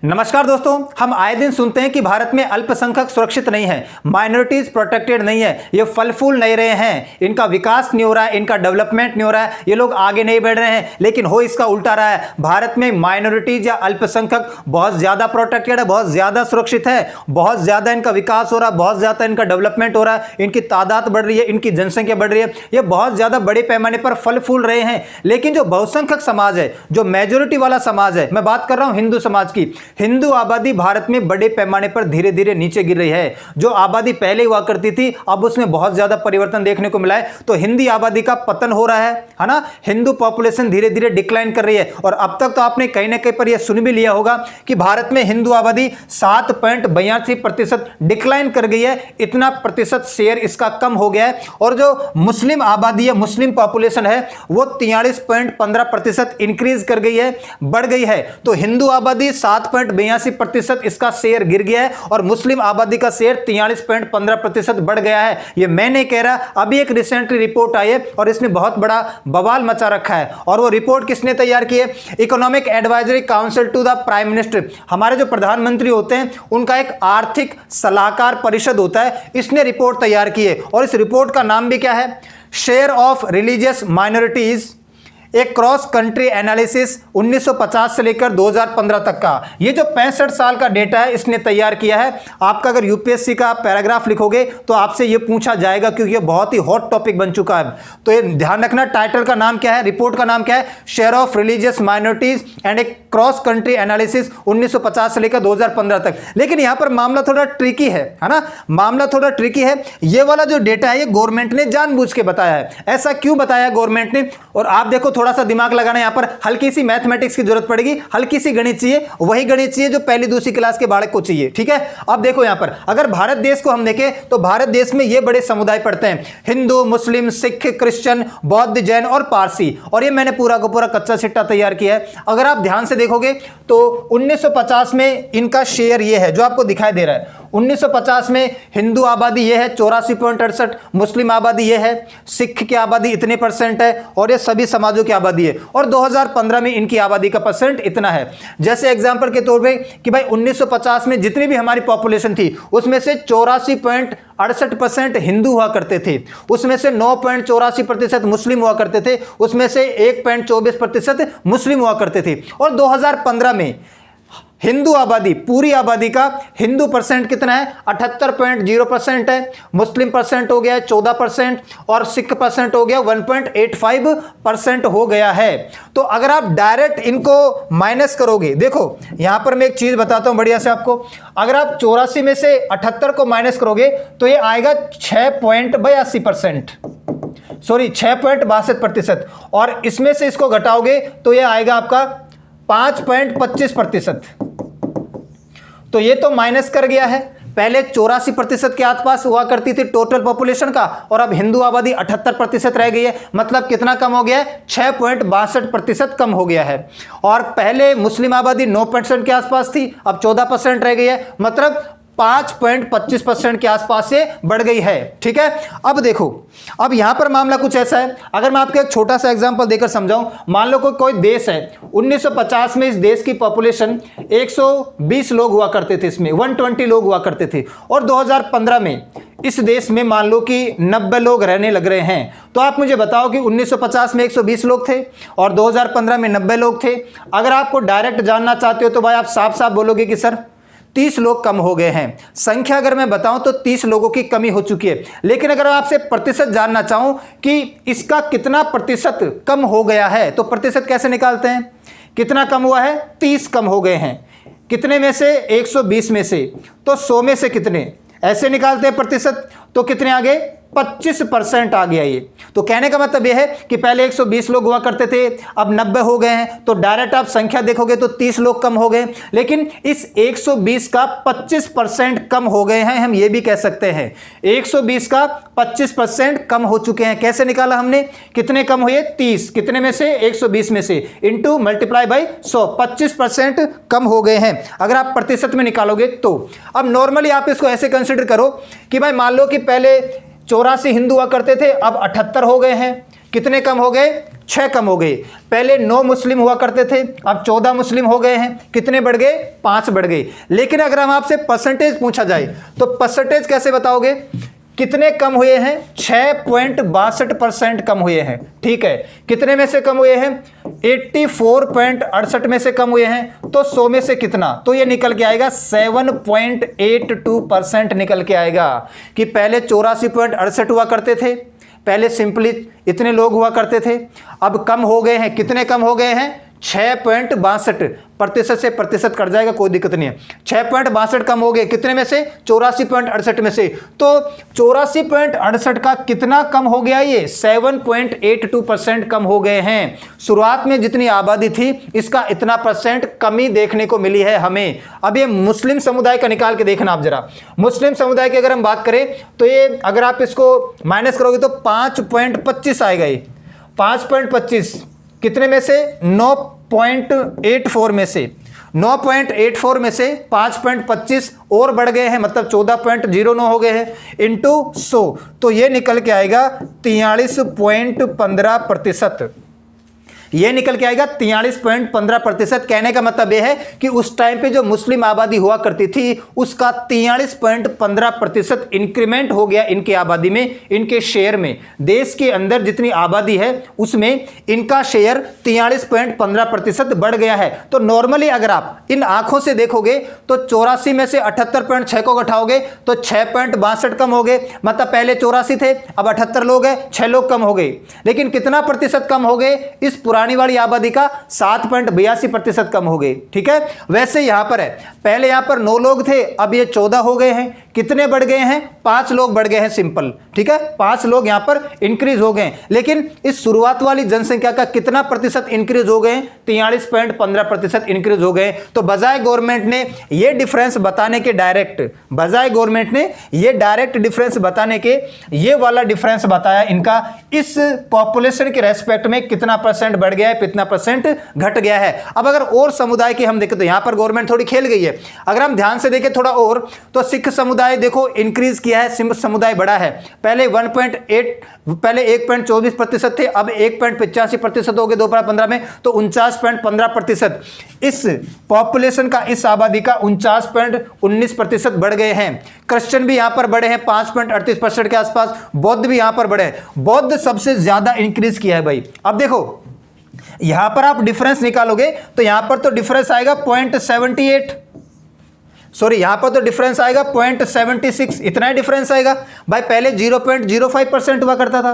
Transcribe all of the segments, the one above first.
नमस्कार दोस्तों, हम आए दिन सुनते हैं कि भारत में अल्पसंख्यक सुरक्षित नहीं है, माइनॉरिटीज प्रोटेक्टेड नहीं है, ये फल फूल नहीं रहे हैं, इनका विकास नहीं हो रहा है, इनका डेवलपमेंट नहीं हो रहा है, ये लोग आगे नहीं बढ़ रहे हैं। लेकिन हो इसका उल्टा रहा है। भारत में माइनॉरिटीज या अल्पसंख्यक बहुत ज्यादा प्रोटेक्टेड है, बहुत ज्यादा सुरक्षित है, बहुत ज्यादा इनका विकास हो रहा है, बहुत ज्यादा इनका डेवलपमेंट हो रहा है, इनकी तादाद बढ़ रही है, इनकी जनसंख्या बढ़ रही है, ये बहुत ज्यादा बड़े पैमाने पर फल फूल रहे हैं। लेकिन जो बहुसंख्यक समाज है, जो मेजोरिटी वाला समाज है, मैं बात कर रहा हूं हिंदू समाज की, हिंदू आबादी भारत में बड़े पैमाने पर धीरे धीरे नीचे गिर रही है। जो आबादी पहले हुआ करती थी, अब उसमें बहुत ज्यादा परिवर्तन देखने को मिला है। तो हिंदी आबादी का पतन हो रहा है ना। हिंदू पॉपुलेशन धीरे धीरे डिक्लाइन कर रही है। और अब तक तो आपने कहीं ना कहीं पर यह सुन भी लिया होगा कि भारत में हिंदू आबादी 7.82% डिक्लाइन कर गई है। इतना प्रतिशत शेयर इसका कम हो गया है। और जो मुस्लिम आबादी है, मुस्लिम पॉपुलेशन है, वो 43.15% इंक्रीज कर गई है, बढ़ गई है। तो हिंदू आबादी 7.82% इसका शेयर गिर गया है और मुस्लिम आबादी का शेयर 43.15% बढ़ गया है। ये मैं नहीं कह रहा, अभी एक रिसेंटली रिपोर्ट आई है और इसने बहुत बड़ा बवाल मचा रखा है। और वो रिपोर्ट किसने तैयार की है? Economic advisory council to the prime minister, हमारे जो प्रधानमंत्री होते हैं उनका एक आर्थिक सलाहकार परिषद होता है, इसने रिपोर्ट तैयार की है। और इस रिपोर्ट का नाम भी क्या है? शेयर ऑफ रिलीजियस माइनॉरिटीज, एक क्रॉस कंट्री एनालिसिस 1950 से लेकर 2015 तक का। ये जो 65 साल का डेटा है इसने तैयार किया है। आपका अगर यूपीएससी का पैराग्राफ लिखोगे तो आपसे ये पूछा जाएगा, क्योंकि ये बहुत ही हॉट टॉपिक बन चुका है। तो ये ध्यान रखना, टाइटल का नाम क्या है, रिपोर्ट का नाम क्या है? Share of religious minorities and A cross country analysis 1950 से लेकर 2015 तक। लेकिन यहां पर मामला थोड़ा ट्रिकी है ना, मामला थोड़ा ट्रिकी है। ये वाला जो डेटा है ये गवर्नमेंट ने जानबूझ के बताया है। ऐसा क्यों बताया गवर्नमेंट ने? और आप देखो, थोड़ा सा दिमाग लगाना, यहां पर हल्की सी मैथमेटिक्स की जरूरत पड़ेगी, हल्की सी गणित चाहिए, वही गणित चाहिए जो पहली दूसरी क्लास के बालक को चाहिए। ठीक है, अब देखो यहां पर अगर भारत देश को हम देखें तो भारत देश में ये बड़े समुदाय पड़ते हैं: हिंदू, मुस्लिम, सिख, क्रिश्चियन, बौद्ध, जैन और पारसी। और ये मैंने पूरा का पूरा कच्चा चिट्ठा तैयार किया है। अगर आप ध्यान से देखोगे तो 1950 में इनका शेयर ये है जो आपको दिखाई दे रहा है। 1950 में हिंदू आबादी ये है 84.68, मुस्लिम आबादी ये है, सिख की आबादी इतने % है और ये सभी समाजों की आबादी है। और 2015 में इनकी आबादी का % इतना है। जैसे एग्जांपल के तौर पे कि भाई 1950 में जितनी भी हमारी पॉपुलेशन थी उसमें से 84.68% हिंदू हुआ करते थे, उसमें से 9.84% मुस्लिम हुआ करते थे, उसमें से 1.24% मुस्लिम हुआ करते थे। और 2015 में हिंदू आबादी, पूरी आबादी का हिंदू % कितना है? 78.0% है, मुस्लिम % हो गया है 14% और सिख % हो गया 1.85% हो गया है। तो अगर आप डायरेक्ट इनको माइनस करोगे, देखो यहां पर मैं एक चीज बताता हूं बढ़िया से आपको। अगर आप 84 में से 78 को माइनस करोगे तो ये आएगा 6.82%, सॉरी 6.62%। और इसमें से इसको घटाओगे तो ये आएगा आपका 5.25%। तो ये तो माइनस कर गया है। पहले 84% के आसपास हुआ करती थी टोटल पॉपुलेशन का, और अब हिंदू आबादी 78% रह गई है। मतलब कितना कम हो गया है? 6.62% कम हो गया है। और पहले मुस्लिम आबादी 9% के आसपास थी, अब 14% रह गई है। मतलब 5.25% के आसपास से बढ़ गई है। ठीक है, अब देखो, अब यहां पर मामला कुछ ऐसा है। अगर मैं आपको एक छोटा सा एग्जांपल देकर समझाऊं, मान लो कोई देश है, 1950 में इस देश की पॉपुलेशन 120 लोग हुआ करते थे, इसमें 120 लोग हुआ करते थे। और 2015 में इस देश में मान लो कि 90 लोग रहने लग रहे हैं। तो आप मुझे बताओ कि 1950 में 120 लोग थे और 2015 में 90 लोग थे। अगर आपको डायरेक्ट जानना चाहते हो तो भाई आप साफ साफ बोलोगे कि सर 30 लोग कम हो गए हैं। संख्या अगर मैं बताऊं तो 30 लोगों की कमी हो चुकी है। लेकिन अगर आपसे प्रतिशत जानना चाहूं कि इसका कितना प्रतिशत कम हो गया है, तो प्रतिशत कैसे निकालते हैं? कितना कम हुआ है? 30 कम हो गए हैं। कितने में से? 120 में से। तो 100 में से कितने? ऐसे निकालते हैं प्रतिशत। तो कितने आ गए? 25% आ गया ये। तो कहने का मतलब यह है कि पहले 120 लोग हुआ करते थे, अब 90 हो गए हैं। तो डायरेक्ट आप संख्या देखोगे तो 30 लोग कम हो गए। लेकिन इस 120 का 25% कम हो गए हैं, हम ये भी कह सकते हैं। 120 का 25% कम हो चुके हैं। कैसे निकाला हमने? कितने कम हुए? 30। कितने में से? 120 में से, इंटू मल्टीप्लाई बाई 100, 25% कम हो गए हैं अगर आप प्रतिशत में निकालोगे तो। अब नॉर्मली आप इसको ऐसे कंसिडर करो कि भाई मान लो कि पहले 84 हिंदू हुआ करते थे, अब 78 हो गए हैं। कितने कम हो गए? 6 कम हो गए। पहले 9 मुस्लिम हुआ करते थे, अब 14 मुस्लिम हो गए हैं। कितने बढ़ गए? 5 बढ़ गए। लेकिन अगर हम आपसे परसेंटेज पूछा जाए तो परसेंटेज कैसे बताओगे? कितने कम हुए हैं? 6.62% कम हुए हैं। ठीक है, कितने में से कम हुए हैं? 84.68 में से कम हुए हैं। तो 100 में से कितना? तो ये निकल के आएगा 7.82% निकल के आएगा कि पहले 84.68 हुआ करते थे, पहले सिंपली इतने लोग हुआ करते थे, अब कम हो गए हैं। कितने कम हो गए हैं? 6.62। प्रतिशत से प्रतिशत कट जाएगा, कोई दिक्कत नहीं है। 6.62 कम हो गए, कितने में से? 84.68 में से। तो 84.68 का कितना कम हो गया? ये 7.82% कम हो गए हैं। शुरुआत में जितनी आबादी थी इसका इतना परसेंट कमी देखने को मिली है हमें। अब ये मुस्लिम समुदाय का निकाल के देखना आप जरा। मुस्लिम समुदाय की अगर हम बात करें तो ये अगर आप इसको माइनस करोगे तो 5.25 आएगा। ये 5.25 कितने में से? 9.84 में से। 9.84 में से 5.25 और बढ़ गए हैं, मतलब 14.09 हो गए हैं, इंटू 100, तो ये निकल के आएगा 43.15%। ये निकल के आएगा 43.15%। कहने का मतलब यह है कि उस टाइम पे जो मुस्लिम आबादी हुआ करती थी उसका 43.15% इंक्रीमेंट हो गया इनकी आबादी में, इनके शेयर में। देश के अंदर जितनी आबादी है उसमें इनका शेयर 43.15% बढ़ गया है। तो नॉर्मली अगर आप इन आंखों से देखोगे तो 84 में से 78.6 को घटाओगे तो 6.62 कम हो गए, मतलब पहले 84 थे, अब 78 लोग हैं, 6 लोग कम हो गए। लेकिन कितना प्रतिशत कम हो गए? इस पुरानी वाली आबादी का 7.82% कम हो गए। ठीक है, वैसे यहां पर है, पहले यहां पर 9 लोग थे, अब ये 14 हो गए हैं। कितने बढ़ गए हैं? 5 लोग बढ़ गए हैं, सिंपल। ठीक है, 5 लोग यहां पर इंक्रीज हो गए। लेकिन इस शुरुआत वाली जनसंख्या का कितना प्रतिशत इंक्रीज हो गए? 43.15% इंक्रीज हो गए। तो बजाय गवर्नमेंट ने ये डिफरेंस बताने के डायरेक्ट डिफरेंस बताने के ये वाला डिफरेंस बताया इनका, इस पॉपुलेशन के रेस्पेक्ट में कितना परसेंट बढ़ गया है, कितना परसेंट घट गया है। अब अगर और समुदाय की हम देखें तो यहां पर गवर्नमेंट थोड़ी खेल गई है। अगर हम ध्यान से देखें थोड़ा और, तो सिख समुदाय देखो इंक्रीज किया है, सिख समुदाय बढ़ा है। पहले 1.24% थे, अब 1.85% हो गए 2015 में, तो 49.15%। इस पॉपुलेशन का, इस आबादी का 49.19% बढ़ गए हैं। क्रिश्चियन भी यहां पर बढ़े हैं 5.38% के आसपास, बौद्ध भी यहां पर बढ़े हैं। बौद्ध सबसे ज्यादा इंक्रीज किया है भाई। अब देखो यहां पर आप डिफरेंस निकालोगे तो यहां पर तो डिफरेंस आएगा 0.78, सॉरी यहां पर तो डिफरेंस आएगा 0.76, इतना ही डिफरेंस आएगा भाई। पहले 0.05% हुआ करता था,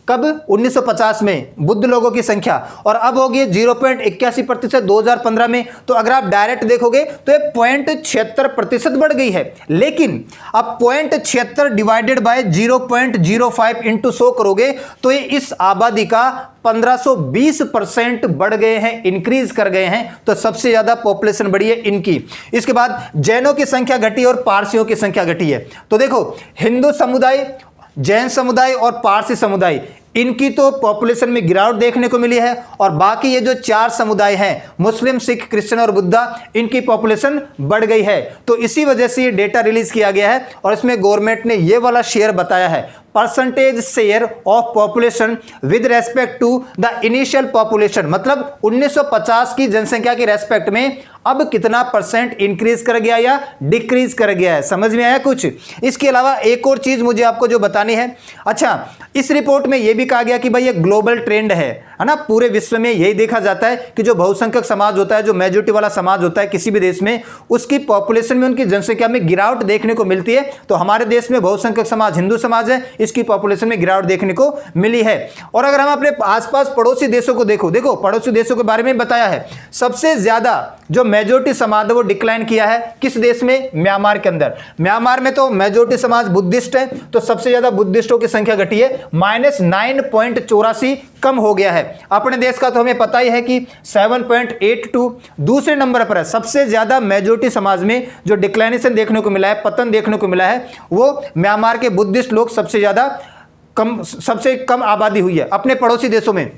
कब? 1950 में बुद्ध लोगों की संख्या, और अब होगी 0.81% 2015 में। तो अगर आप डायरेक्ट देखोगे तो ये 0.76% बढ़ गई है। लेकिन अब 0.76 डिवाइडेड बाय 0.05 इंटू 100 करोगे तो ये इस आबादी का 1520% बढ़ गए हैं, इंक्रीज कर गए हैं। तो सबसे ज्यादा पॉपुलेशन बढ़ी है इनकी। इसके बाद जैनों की संख्या घटी और पारसियों की संख्या घटी है। तो देखो हिंदू समुदाय, जैन समुदाय और पारसी समुदाय, इनकी तो पॉपुलेशन में गिरावट देखने को मिली है, और बाकी ये जो 4 समुदाय हैं, मुस्लिम, सिख, क्रिश्चियन और बुद्धा, इनकी पॉपुलेशन बढ़ गई है। तो इसी वजह से ये डेटा रिलीज किया गया है और इसमें गवर्नमेंट ने ये वाला शेयर बताया है, percentage share of population with respect to the initial population, मतलब 1950 की जनसंख्या के रेस्पेक्ट में अब कितना परसेंट इंक्रीज कर गया या डिक्रीज कर गया है। समझ में आया कुछ? इसके अलावा एक और चीज मुझे आपको जो बतानी है, अच्छा इस रिपोर्ट में यह भी कहा गया कि भाई ये ग्लोबल ट्रेंड है ना, पूरे विश्व में यही देखा जाता है कि जो बहुसंख्यक समाज होता है, जो मेजॉरिटी वाला समाज होता है किसी भी देश में, उसकी पॉपुलेशन में, उनकी जनसंख्या में गिरावट देखने को मिलती है। तो हमारे देश में बहुसंख्यक समाज हिंदू समाज है, इसकी पॉपुलेशन में गिरावट देखने को मिली है। और अगर हम अपने आसपास पड़ोसी देशों को देखो पड़ोसी देशों के बारे में बताया है, सबसे ज्यादा जो मेजॉरिटी समाज है वो डिक्लाइन किया है किस देश में? म्यांमार के अंदर। म्यांमार में तो मेजॉरिटी समाज बुद्धिस्ट है, तो सबसे ज्यादा बुद्धिस्टों की संख्या घटी है, -9.84 कम हो गया है। अपने देश का तो हमें पता ही है कि 7.82 दूसरे नंबर पर है। सबसे ज्यादा मेजॉरिटी समाज में जो डिक्लाइनेशन देखने को मिला है, पतन देखने को मिला है, वो म्यांमार के बुद्धिस्ट लोग सबसे कम आबादी हुई है अपने पड़ोसी देशों में।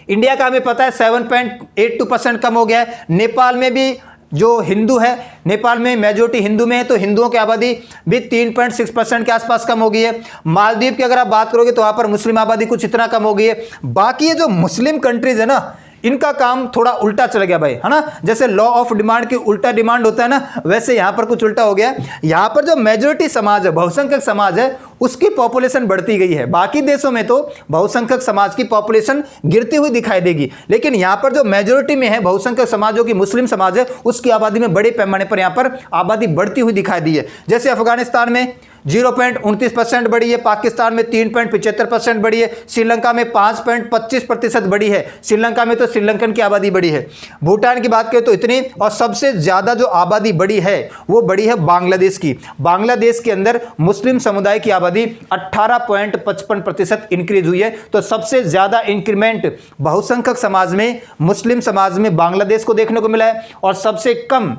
इंडिया का हमें पता है 7.82% कम हो गया है। नेपाल में भी जो हिंदू है, नेपाल में मेजोरिटी हिंदू में है, तो हिंदुओं की आबादी भी 3.6% के आसपास कम हो गई है। मालदीव की अगर आप बात करोगे तो वहां पर मुस्लिम आबादी कुछ इतना कम हो गई है। बाकी ये जो मुस्लिम कंट्रीज है ना, इनका काम थोड़ा उल्टा चल गया भाई, है ना। जैसे लॉ ऑफ डिमांड की उल्टा डिमांड होता है ना, वैसे यहां पर कुछ उल्टा हो गया। यहां पर जो मेजोरिटी समाज है, बहुसंख्यक समाज है, उसकी पॉपुलेशन बढ़ती गई है। बाकी देशों में तो बहुसंख्यक समाज की पॉपुलेशन गिरती हुई दिखाई देगी, लेकिन यहां पर जो मेजोरिटी में है बहुसंख्यक समाज, जो कि मुस्लिम समाज है, उसकी आबादी में बड़े पैमाने पर यहां पर आबादी बढ़ती हुई दिखाई दी है। जैसे अफगानिस्तान में 0.29% बढ़ी है, पाकिस्तान में 3.75% बढ़ी है, श्रीलंका में 5.25% बढ़ी है। श्रीलंका में तो श्रीलंकन की आबादी बढ़ी है। भूटान की बात करें तो इतनी, और सबसे ज्यादा जो आबादी बढ़ी है वो बढ़ी है बांग्लादेश की। बांग्लादेश के अंदर मुस्लिम समुदाय की आबादी 18.55% इंक्रीज हुई है। तो सबसे ज्यादा इंक्रीमेंट बहुसंख्यक समाज में, मुस्लिम समाज में बांग्लादेश को देखने को मिला है, और सबसे कम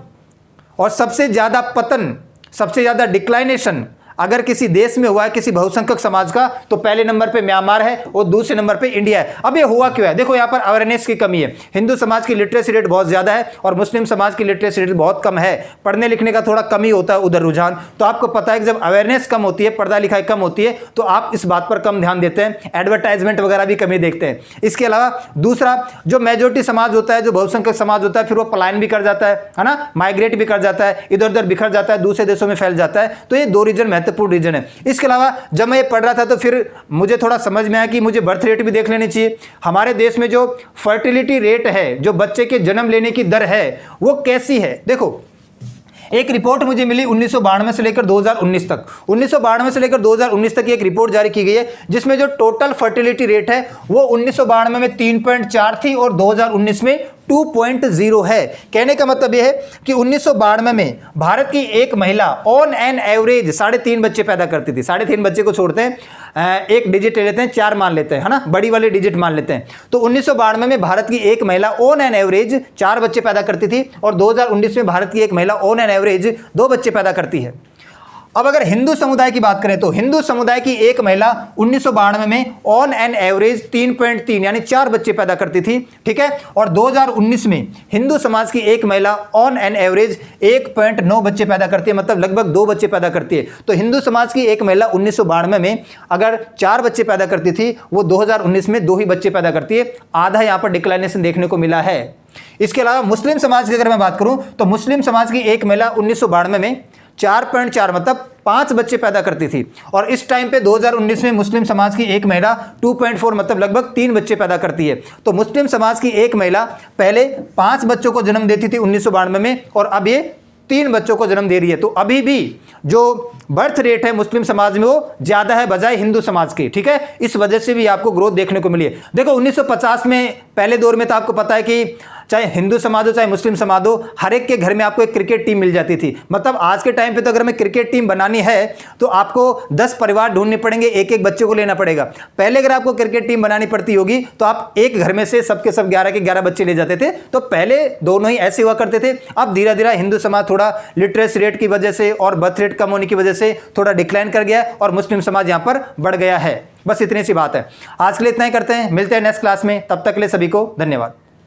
और सबसे ज्यादा पतन, सबसे ज्यादा डिक्लाइनेशन अगर किसी देश में हुआ है किसी बहुसंख्यक समाज का, तो पहले नंबर पे म्यांमार है और दूसरे नंबर पे इंडिया है। अब ये हुआ क्यों है? देखो यहाँ पर अवेयरनेस की कमी है। हिंदू समाज की लिटरेसी रेट बहुत ज्यादा है और मुस्लिम समाज की लिटरेसी रेट बहुत कम है। पढ़ने लिखने का थोड़ा कमी होता है उधर रुझान। तो आपको पता है कि जब अवेयरनेस कम होती है, पढ़ाई लिखाई कम होती है, तो आप इस बात पर कम ध्यान देते हैं, एडवर्टाइजमेंट वगैरह भी कमी देखते हैं। इसके अलावा दूसरा, जो मेजोरिटी समाज होता है, जो बहुसंख्यक समाज होता है, फिर वो पलायन भी कर जाता है ना, माइग्रेट भी कर जाता है, इधर उधर बिखर जाता है, दूसरे देशों में फैल जाता है। तो ये दो रीजन महत्वपूर्ण रीजन है। इसके अलावा जब मैं ये पढ़ रहा था तो फिर मुझे थोड़ा समझ में आया कि मुझे बर्थ रेट भी देख लेनी चाहिए। हमारे देश में जो फर्टिलिटी रेट है, जो बच्चे के जन्म लेने की दर है, वो कैसी है? देखो, एक रिपोर्ट मुझे मिली 1992 से लेकर 2019 तक। 1992 से लेकर 2019 तक एक रिपोर्ट जारी की गई है, जिसमें जो टोटल फर्टिलिटी रेट है वो 1992 में 3.4 थी और 2019 में 2.0 है। कहने का मतलब यह है कि 1992 में भारत की एक महिला ऑन एन एवरेज 3.5 बच्चे पैदा करती थी। 3.5 बच्चे को छोड़ते हैं, एक डिजिट ले लेते हैं, 4 मान लेते हैं, है ना, बड़ी वाली डिजिट मान लेते हैं। तो 1992 में भारत की एक महिला ऑन एन एवरेज 4 बच्चे पैदा करती थी और 2019 में भारत की एक महिला ऑन एन एवरेज 2 बच्चे पैदा करती है। अब अगर हिंदू समुदाय की बात करें तो हिंदू समुदाय की एक महिला 1992 में ऑन एन एवरेज 3.3 यानी 4 बच्चे पैदा करती थी, ठीक है। और 2019 में हिंदू समाज की एक महिला ऑन एन एवरेज 1.9 बच्चे पैदा करती है, मतलब लगभग 2 बच्चे पैदा करती है। तो हिंदू समाज की एक महिला 1992 में अगर 4 बच्चे पैदा करती थी, वो 2019 में 2 ही बच्चे पैदा करती है। आधा यहां पर डिक्लाइनेशन देखने को मिला है। इसके अलावा मुस्लिम समाज की अगर मैं बात करूं तो मुस्लिम समाज की एक महिला 1992 में 4.4 मतलब 5 बच्चे पैदा करती थी, और इस टाइम पे 2019 में मुस्लिम समाज की एक महिला 2.4 मतलब लगभग 3 बच्चे पैदा करती है। तो मुस्लिम समाज की एक महिला पहले 5 बच्चों को जन्म देती थी 1992 में, और अब ये 3 बच्चों को जन्म दे रही है। तो अभी भी जो बर्थ रेट है मुस्लिम समाज में वो ज्यादा है बजाय हिंदू समाज की, ठीक है। इस वजह से भी आपको ग्रोथ देखने को मिली है। देखो 1950 में पहले दौर में तो आपको पता है कि चाहे हिंदू समाज हो चाहे मुस्लिम समाज हो, हर एक के घर में आपको एक क्रिकेट टीम मिल जाती थी। मतलब आज के टाइम पे तो अगर हमें क्रिकेट टीम बनानी है तो आपको 10 परिवार ढूंढने पड़ेंगे, एक एक बच्चे को लेना पड़ेगा। पहले अगर आपको क्रिकेट टीम बनानी पड़ती होगी तो आप एक घर में से सबके सब 11 के 11 बच्चे ले जाते थे। तो पहले दोनों ही ऐसे हुआ करते थे। अब धीरे धीरे हिंदू समाज थोड़ा लिटरेसी रेट की वजह से और बर्थ रेट कम होने की वजह से थोड़ा डिक्लाइन कर गया और मुस्लिम समाज यहां पर बढ़ गया है। बस इतनी सी बात है। आज के लिए इतना ही करते हैं, मिलते हैं नेक्स्ट क्लास में। तब तक के लिए सभी को धन्यवाद।